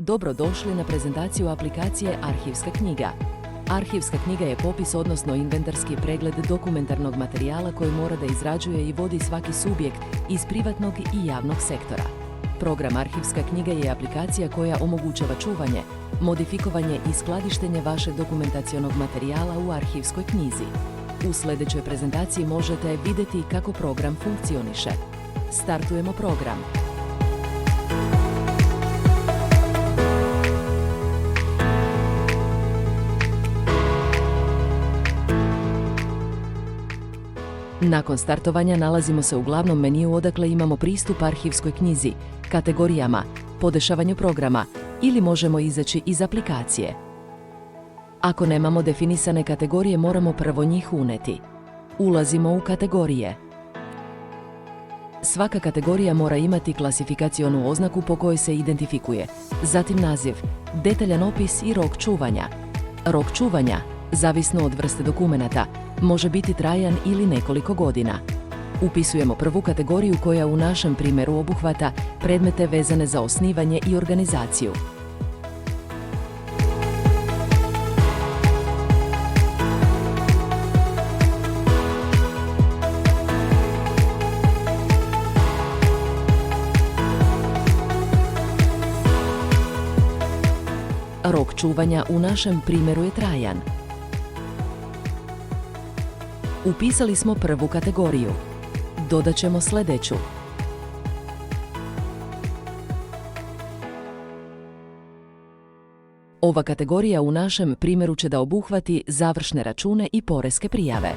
Dobrodošli na prezentaciju aplikacije Arhivska knjiga. Arhivska knjiga je popis, odnosno inventarski pregled dokumentarnog materijala koji mora da izrađuje i vodi svaki subjekt iz privatnog i javnog sektora. Program Arhivska knjiga je aplikacija koja omogućava čuvanje, modifikovanje i skladištenje vašeg dokumentacionog materijala u arhivskoj knjizi. U sljedećoj prezentaciji možete vidjeti kako program funkcioniše. Startujemo program. Nakon startovanja nalazimo se u glavnom meniju odakle imamo pristup arhivskoj knjizi, kategorijama, podešavanju programa ili možemo izaći iz aplikacije. Ako nemamo definisane kategorije, moramo prvo njih uneti. Ulazimo u kategorije. Svaka kategorija mora imati klasifikacionu oznaku po kojoj se identifikuje, zatim naziv, detaljan opis i rok čuvanja. Rok čuvanja, zavisno od vrste dokumenata, može biti trajan ili nekoliko godina. Upisujemo prvu kategoriju koja u našem primjeru obuhvata predmete vezane za osnivanje i organizaciju. Rok čuvanja u našem primjeru je trajan. Upisali smo prvu kategoriju. Dodat ćemo sljedeću. Ova kategorija u našem primjeru će da obuhvati završne račune i poreske prijave.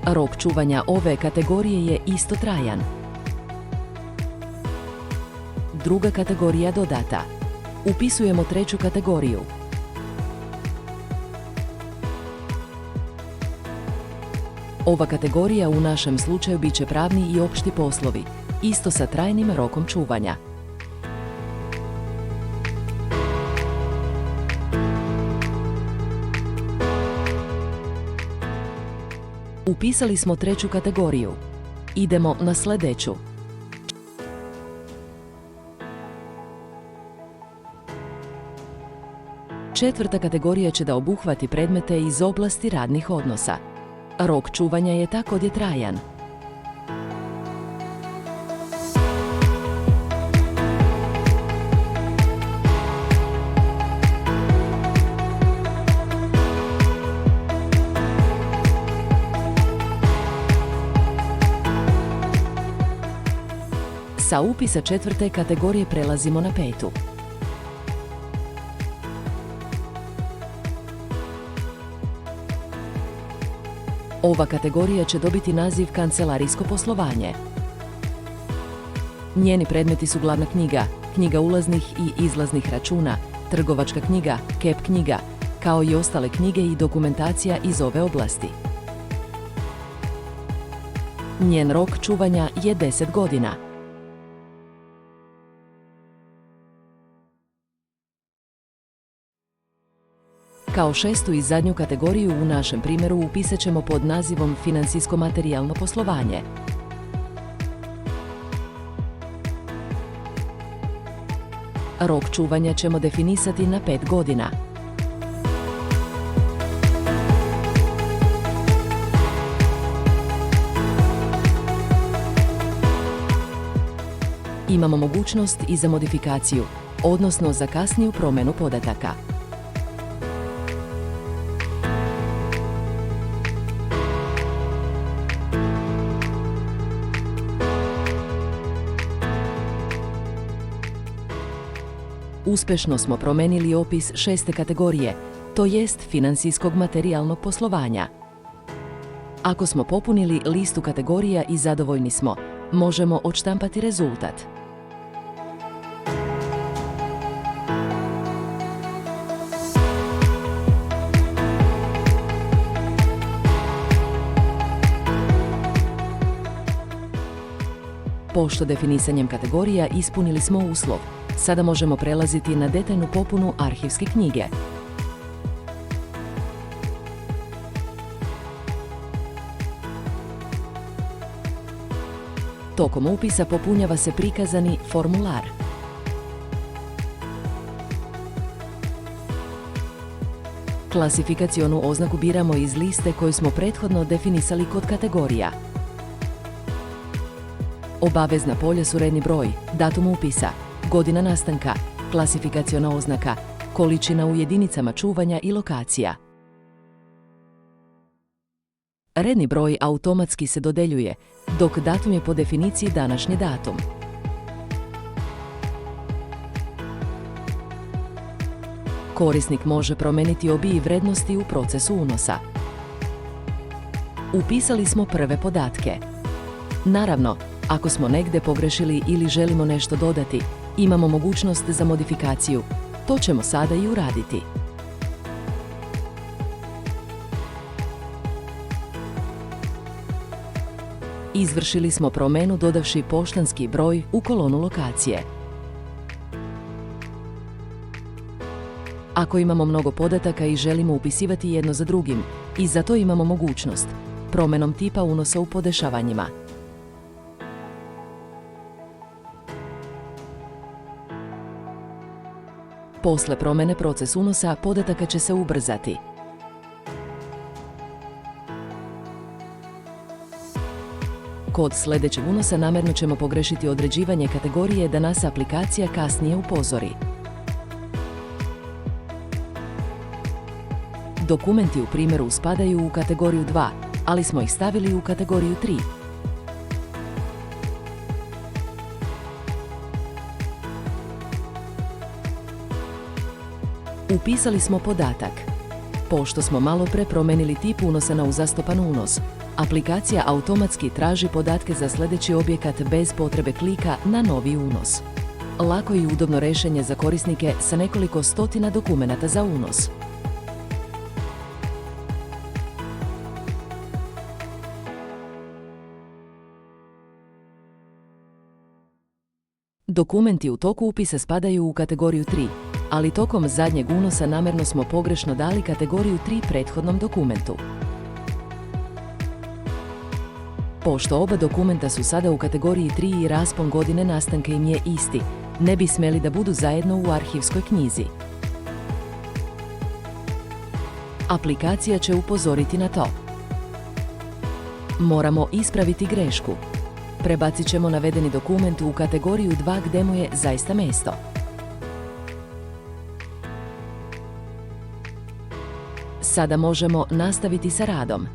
Rok čuvanja ove kategorije je isto trajan. Druga kategorija dodata. Upisujemo treću kategoriju. Ova kategorija u našem slučaju bit će pravni i opšti poslovi, isto sa trajnim rokom čuvanja. Upisali smo treću kategoriju. Idemo na sljedeću. Četvrta kategorija će da obuhvati predmete iz oblasti radnih odnosa. Rok čuvanja je također trajan. Sa upisa četvrte kategorije prelazimo na petu. Ova kategorija će dobiti naziv kancelarijsko poslovanje. Njeni predmeti su glavna knjiga, knjiga ulaznih i izlaznih računa, trgovačka knjiga, KEP knjiga, kao i ostale knjige i dokumentacija iz ove oblasti. Njen rok čuvanja je 10 godina. Kao šestu i zadnju kategoriju u našem primjeru upisat ćemo pod nazivom financijsko-materijalno poslovanje. Rok čuvanja ćemo definisati na 5 godina. Imamo mogućnost i za modifikaciju, odnosno za kasniju promjenu podataka. Uspješno smo promenili opis šeste kategorije, to jest financijskog materijalnog poslovanja. Ako smo popunili listu kategorija i zadovoljni smo, možemo odštampati rezultat. Pošto definisanjem kategorija ispunili smo uslov, sada možemo prelaziti na detaljnu popunu arhivske knjige. Tokom upisa popunjava se prikazani formular. Klasifikacionu oznaku biramo iz liste koju smo prethodno definisali kod kategorija. Obavezna polja su redni broj, datum upisa, godina nastanka, klasifikaciona oznaka, količina u jedinicama čuvanja i lokacija. Redni broj automatski se dodeljuje, dok datum je po definiciji današnji datum. Korisnik može promeniti obje vrednosti u procesu unosa. Upisali smo prve podatke. Naravno, ako smo negde pogrešili ili želimo nešto dodati, imamo mogućnost za modifikaciju. To ćemo sada i uraditi. Izvršili smo promenu dodavši poštanski broj u kolonu lokacije. Ako imamo mnogo podataka i želimo upisivati jedno za drugim, i za to imamo mogućnost promenom tipa unosa u podešavanjima. Posle promene proces unosa podataka će se ubrzati. Kod sljedećeg unosa namjerno ćemo pogrešiti određivanje kategorije da nas aplikacija kasnije upozori. Dokumenti u primjeru spadaju u kategoriju 2, ali smo ih stavili u kategoriju 3. Upisali smo podatak. Pošto smo malo pre promenili tip unosa na uzastopan unos, aplikacija automatski traži podatke za sljedeći objekat bez potrebe klika na novi unos. Lako i udobno rešenje za korisnike sa nekoliko stotina dokumenata za unos. Dokumenti u toku upisa spadaju u kategoriju 3, ali tokom zadnjeg unosa namjerno smo pogrešno dali kategoriju 3 prethodnom dokumentu. Pošto oba dokumenta su sada u kategoriji 3 i raspon godine nastanka im je isti, ne bi smeli da budu zajedno u arhivskoj knjizi. Aplikacija će upozoriti na to. Moramo ispraviti grešku. Prebacit ćemo navedeni dokument u kategoriju 2 gde mu je zaista mesto. Sada možemo nastaviti sa radom.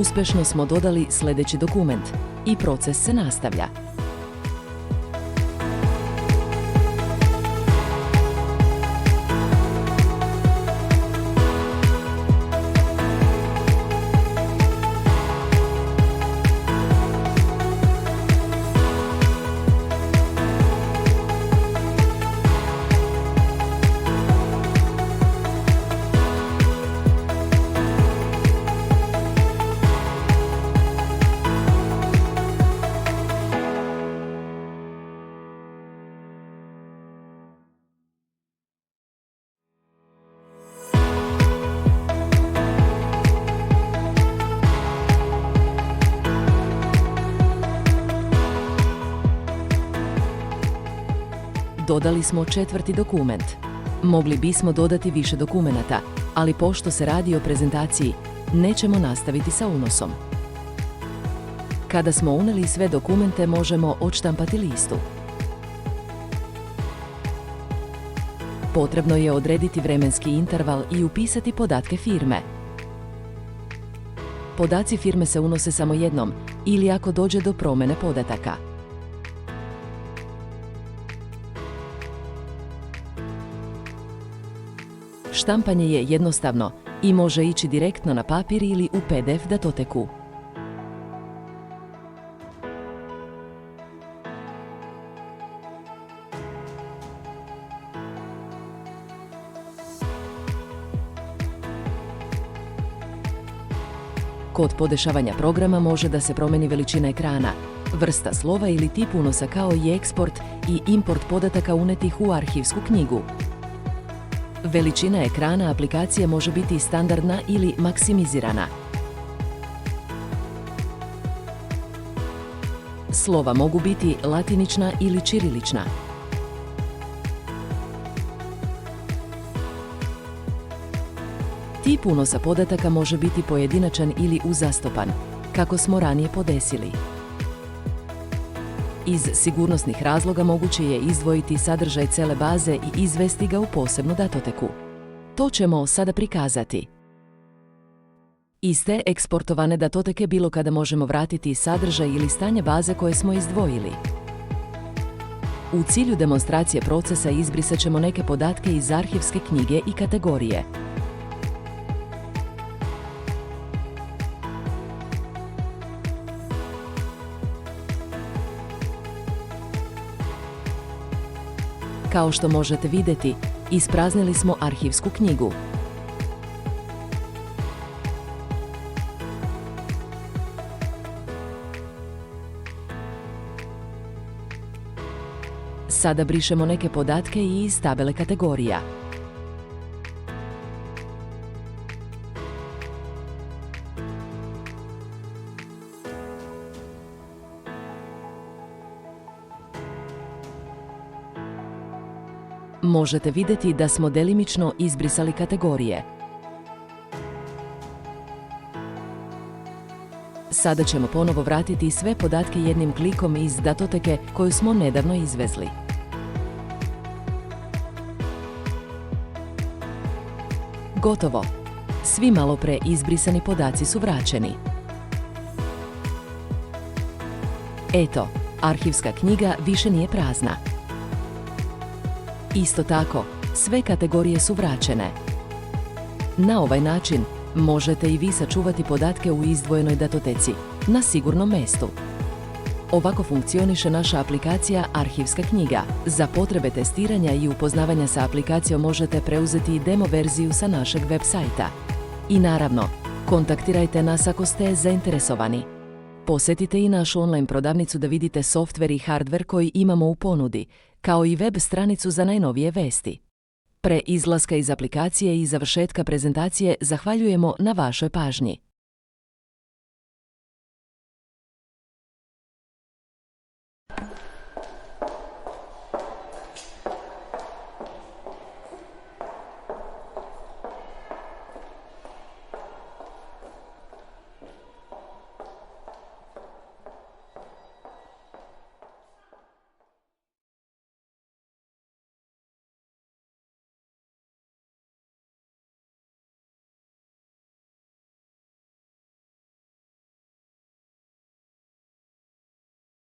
Uspešno smo dodali sljedeći dokument i proces se nastavlja. Dodali smo četvrti dokument. Mogli bismo dodati više dokumenata, ali pošto se radi o prezentaciji, nećemo nastaviti sa unosom. Kada smo uneli sve dokumente, možemo odštampati listu. Potrebno je odrediti vremenski interval i upisati podatke firme. Podaci firme se unose samo jednom ili ako dođe do promene podataka. Štampanje je jednostavno i može ići direktno na papir ili u PDF datoteku. Kod podešavanja programa može da se promeni veličina ekrana, vrsta slova ili tip unosa kao i eksport i import podataka unetih u arhivsku knjigu. Veličina ekrana aplikacije može biti standardna ili maksimizirana. Slova mogu biti latinična ili ćirilična. Tip unosa podataka može biti pojedinačan ili uzastopan, kako smo ranije podesili. Iz sigurnosnih razloga moguće je izdvojiti sadržaj cele baze i izvesti ga u posebnu datoteku. To ćemo sada prikazati. Iste eksportovane datoteke bilo kada možemo vratiti sadržaj ili stanje baze koje smo izdvojili. U cilju demonstracije procesa izbrisat ćemo neke podatke iz arhivske knjige i kategorije. Kao što možete vidjeti, ispraznili smo arhivsku knjigu. Sada brišemo neke podatke i iz tabele kategorija. Možete vidjeti da smo delimično izbrisali kategorije. Sada ćemo ponovo vratiti sve podatke jednim klikom iz datoteke koju smo nedavno izvezli. Gotovo. Svi malopre izbrisani podaci su vraćeni. Eto, arhivska knjiga više nije prazna. Isto tako, sve kategorije su vraćene. Na ovaj način možete i vi sačuvati podatke u izdvojenoj datoteci, na sigurnom mestu. Ovako funkcioniše naša aplikacija Arhivska knjiga. Za potrebe testiranja i upoznavanja sa aplikacijom možete preuzeti i demo verziju sa našeg web sajta. I naravno, kontaktirajte nas ako ste zainteresovani. Posjetite i našu online prodavnicu da vidite softver i hardver koji imamo u ponudi, kao i web stranicu za najnovije vesti. Pre izlaska iz aplikacije i završetka prezentacije zahvaljujemo na vašoj pažnji.